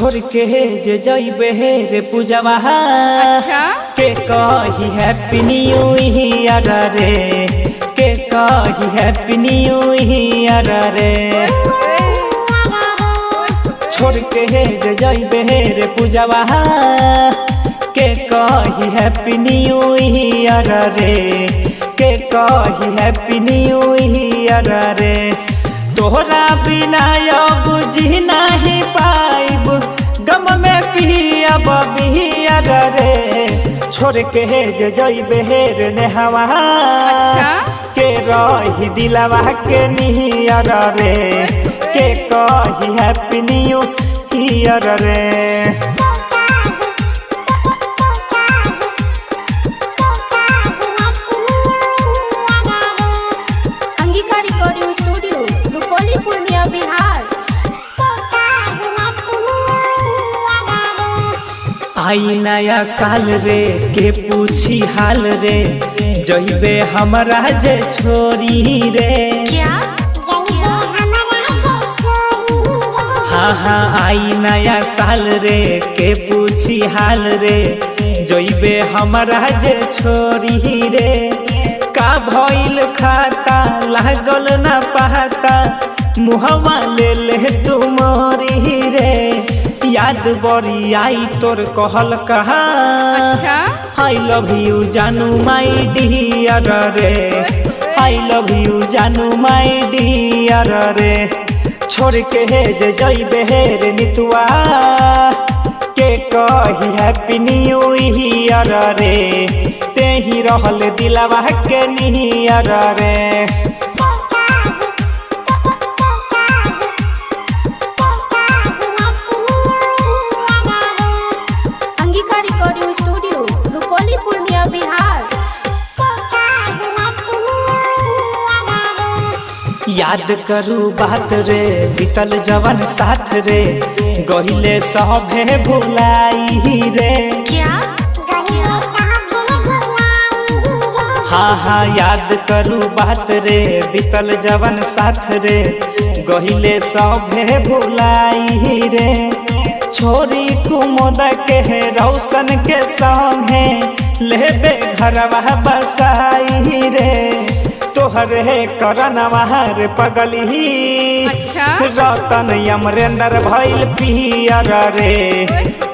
छोड़ के जे जइबे रे पूजवा अच्छा के कही हैप्पी न्यू ईयर रे, के कही हैप्पी न्यू ईयर रे। छोड़ के जे जइबे रे पूजवा के कही हैप्पी न्यू ईयर रे, के कही हैप्पी न्यू ईयर रे। तोहरा बिना अब जी नहीं पाइब, गम में पियब बियर रे। छोड़ के जे जइबे रे नेहवा के रही दिलवा के नियर रे, के कही हैप्पी न्यू ईयर रे। आई नया साल रे के पूछी हाल रे, जइबे हमरा जे छोरी रे। क्या हाँ हाँ आई नया साल रे के पूछी हाल रे, जइबे हमरा जे छोरी रे। का भइल खाता लागल ना पाता, मुहवा ले ले तुमरी रे। याद बड़ी आई तोर कहल कहा, आई लव यू जानू माई डियर रे, आई लव यू जानू माई डियर रे। छोड़ के जे जइबे रे नितुआ के कही हैप्पी न्यू ईयर रे, ते ही रहल दिलवा के नियर रे। याद करू बात रे बीतल जवन साथ रे, गहिले सभे भुलाई रे। क्या हाँ हाँ याद करू बात रे बीतल जवन साथ रे, गहिले सभे भुलाई रे। छोरी कुमुद के रौशन के संगे लेबे घरवा बसाई रे। तोहरे करनवा रे पगली, अच्छा रतन अमरेंद्र भइल पियर रे,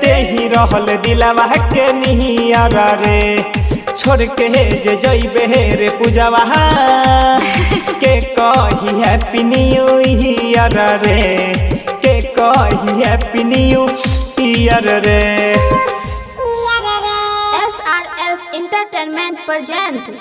ते ही रहल दिलवा के नियर रे। छोड़ के जे जइबे रे पूजवा के कही हैप्पी न्यू ईयर रे, के कही हैप्पी न्यू ईयर रे। SRS Entertainment present